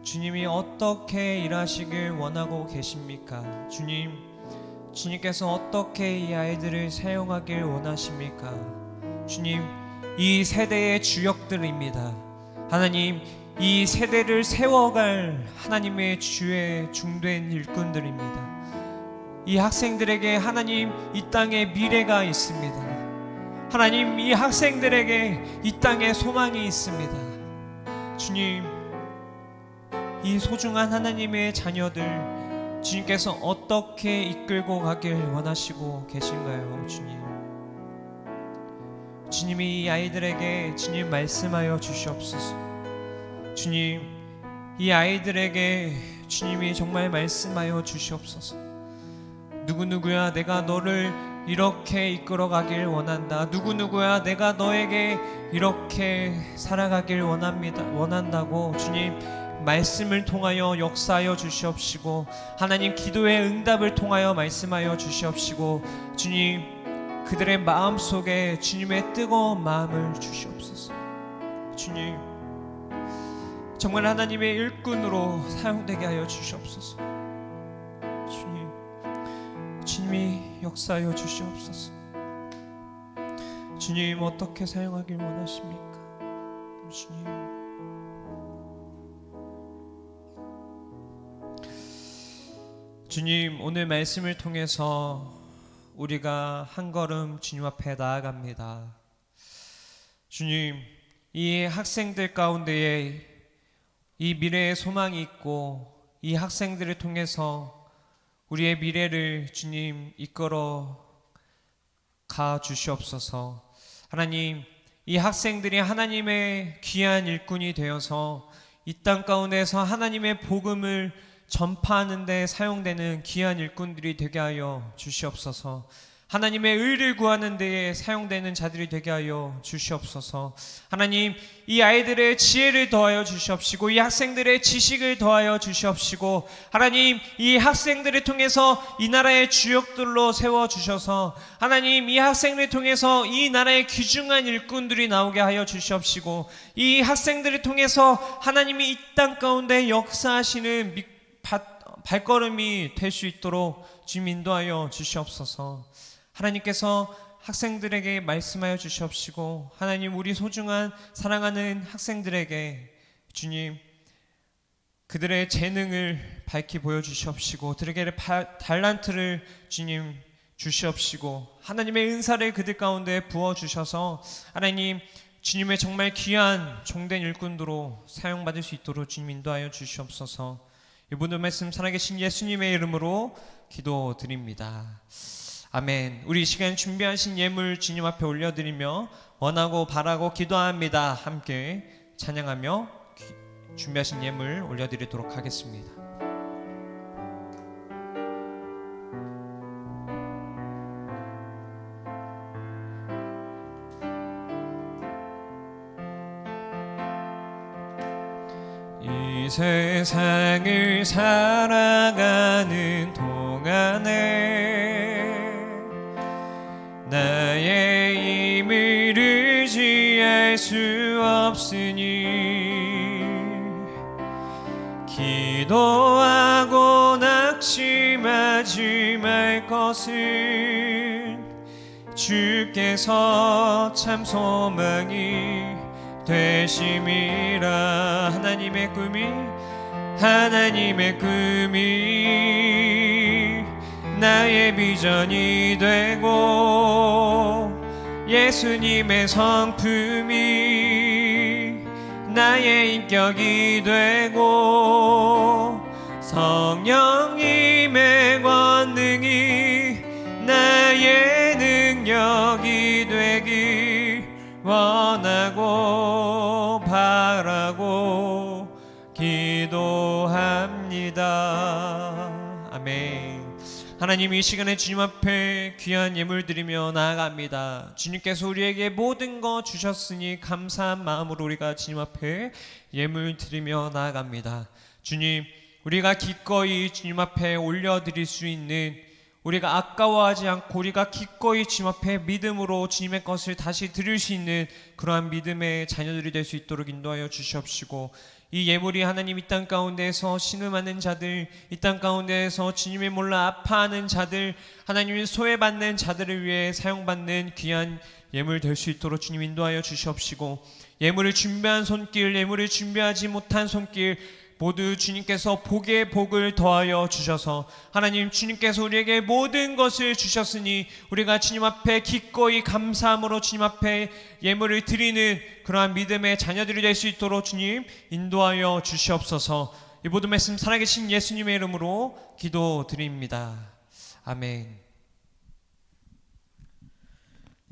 Speaker 1: 주님이 어떻게 일하시길 원하고 계십니까? 주님께서 어떻게 이 아이들을 사용하길 원하십니까? 주님, 이 세대의 주역들입니다. 하나님, 이 세대를 세워갈 하나님의 주의 중된 일꾼들입니다. 이 학생들에게 하나님, 이 땅에 미래가 있습니다. 하나님, 이 학생들에게 이 땅에 소망이 있습니다. 주님, 이 소중한 하나님의 자녀들 주님께서 어떻게 이끌고 가길 원하시고 계신가요? 주님이 이 아이들에게 주님 말씀하여 주시옵소서. 주님, 이 아이들에게 주님이 정말 말씀하여 주시옵소서. 누구누구야, 내가 너를 이렇게 이끌어가길 원한다. 누구누구야, 내가 너에게 이렇게 살아가길 원한다고 주님 말씀을 통하여 역사하여 주시옵시고, 하나님 기도의 응답을 통하여 말씀하여 주시옵시고, 주님 그들의 마음속에 주님의 뜨거운 마음을 주시옵소서. 주님, 정말 하나님의 일꾼으로 사용되게 하여 주시옵소서. 주님이 역사하여 주시옵소서. 주님, 어떻게 사용하길 원하십니까? 주님, 오늘 말씀을 통해서 우리가 한 걸음 주님 앞에 나아갑니다. 주님, 이 학생들 가운데에 이 미래의 소망이 있고, 이 학생들을 통해서 우리의 미래를 주님 이끌어 가 주시옵소서. 하나님, 이 학생들이 하나님의 귀한 일꾼이 되어서 이 땅 가운데서 하나님의 복음을 전파하는 데 사용되는 귀한 일꾼들이 되게 하여 주시옵소서. 하나님의 의를 구하는 데에 사용되는 자들이 되게 하여 주시옵소서. 하나님, 이 아이들의 지혜를 더하여 주시옵시고, 이 학생들의 지식을 더하여 주시옵시고, 하나님, 이 학생들을 통해서 이 나라의 주역들로 세워주셔서 하나님, 이 학생들을 통해서 이 나라의 귀중한 일꾼들이 나오게 하여 주시옵시고, 이 학생들을 통해서 하나님이 이 땅 가운데 역사하시는 발걸음이 될 수 있도록 주님 인도하여 주시옵소서. 하나님께서 학생들에게 말씀하여 주시옵시고, 하나님, 우리 소중한 사랑하는 학생들에게 주님 그들의 재능을 밝히 보여주시옵시고, 그들에게 달란트를 주님 주시옵시고, 하나님의 은사를 그들 가운데 부어주셔서 하나님, 주님의 정말 귀한 종된 일꾼으로 사용받을 수 있도록 주님 인도하여 주시옵소서. 이 모든 말씀 살아계신 예수님의 이름으로 기도드립니다. 아멘. 우리 이 시간 준비하신 예물 주님 앞에 올려드리며 원하고 바라고 기도합니다. 함께 찬양하며 준비하신 예물 올려드리도록 하겠습니다. 이 세상을 살아가는 동안에 나의 힘을 의지할 수 없으니 기도하고 낙심하지 말 것은 주께서 참 소망이 되심이라. 하나님의 꿈이 나의 비전이 되고 예수님의 성품이 나의 인격이 되고 성령님의 권능이 나의 능력이 되길 원하고 바라고 기도합니다. 아멘. 하나님, 이 시간에 주님 앞에 귀한 예물 드리며 나아갑니다. 주님께서 우리에게 모든 것 주셨으니 감사한 마음으로 우리가 주님 앞에 예물 드리며 나아갑니다. 주님, 우리가 기꺼이 주님 앞에 올려드릴 수 있는, 우리가 아까워하지 않고 우리가 기꺼이 주님 앞에 믿음으로 주님의 것을 다시 드릴 수 있는 그러한 믿음의 자녀들이 될 수 있도록 인도하여 주시옵시고, 이 예물이 하나님 이 땅 가운데에서 신음하는 자들, 이 땅 가운데에서 주님을 몰라 아파하는 자들, 하나님을 소외받는 자들을 위해 사용받는 귀한 예물 될 수 있도록 주님 인도하여 주시옵시고, 예물을 준비한 손길, 예물을 준비하지 못한 손길 모두 주님께서 복에 복을 더하여 주셔서, 하나님 주님께서 우리에게 모든 것을 주셨으니 우리가 주님 앞에 기꺼이 감사함으로 주님 앞에 예물을 드리는 그러한 믿음의 자녀들이 될 수 있도록 주님 인도하여 주시옵소서. 이 모든 말씀 살아계신 예수님의 이름으로 기도드립니다. 아멘.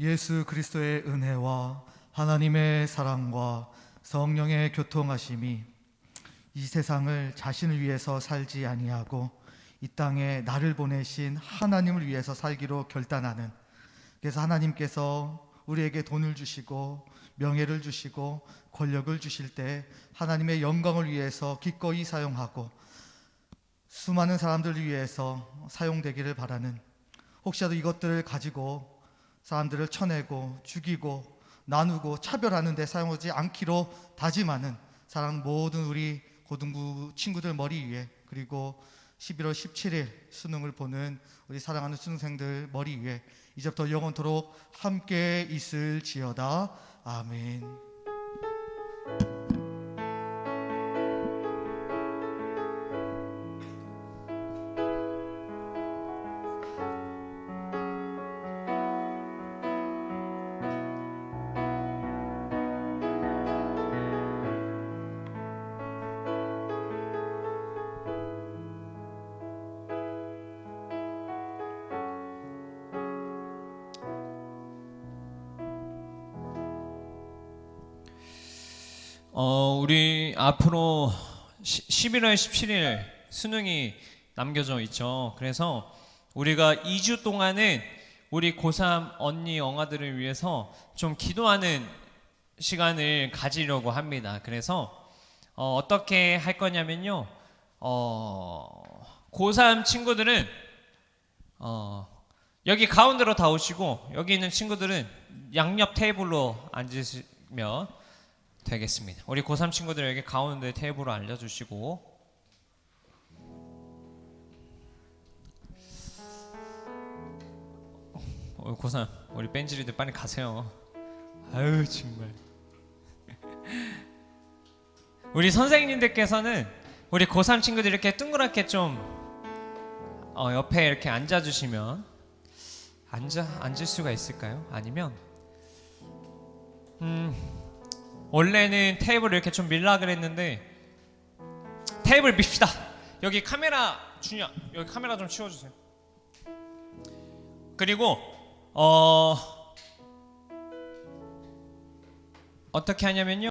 Speaker 4: 예수 그리스도의 은혜와 하나님의 사랑과 성령의 교통하심이 이 세상을 자신을 위해서 살지 아니하고 이 땅에 나를 보내신 하나님을 위해서 살기로 결단하는, 그래서 하나님께서 우리에게 돈을 주시고 명예를 주시고 권력을 주실 때 하나님의 영광을 위해서 기꺼이 사용하고 수많은 사람들을 위해서 사용되기를 바라는, 혹시라도 이것들을 가지고 사람들을 쳐내고 죽이고 나누고 차별하는 데 사용하지 않기로 다짐하는 사랑 모든 우리 고등부 친구들 머리 위에, 그리고 11월 17일 수능을 보는 우리 사랑하는 수능생들 머리 위에 이제부터 영원토록 함께 있을지어다. 아멘.
Speaker 1: 우리 앞으로 11월 17일 수능이 남겨져 있죠. 그래서 우리가 2주 동안은 우리 고3 언니 엉아들을 위해서 좀 기도하는 시간을 가지려고 합니다. 그래서 어떻게 할 거냐면요, 고3 친구들은 여기 가운데로 다 오시고, 여기 있는 친구들은 양옆 테이블로 앉으시면 되겠습니다. 우리 고3 친구들 여기 가운데 테이블로 알려주시고, 고3 우리 뺀질이들 빨리 가세요. 아유 정말. 우리 선생님들께서는 우리 고3 친구들 이렇게 둥그랗게 좀 옆에 이렇게 앉아주시면, 앉을 수가 있을까요? 아니면 원래는 테이블을 이렇게 좀 밀라 그랬는데 테이블 밉시다. 여기 카메라 준이야, 여기 카메라 좀 치워주세요. 그리고 어떻게 하냐면요.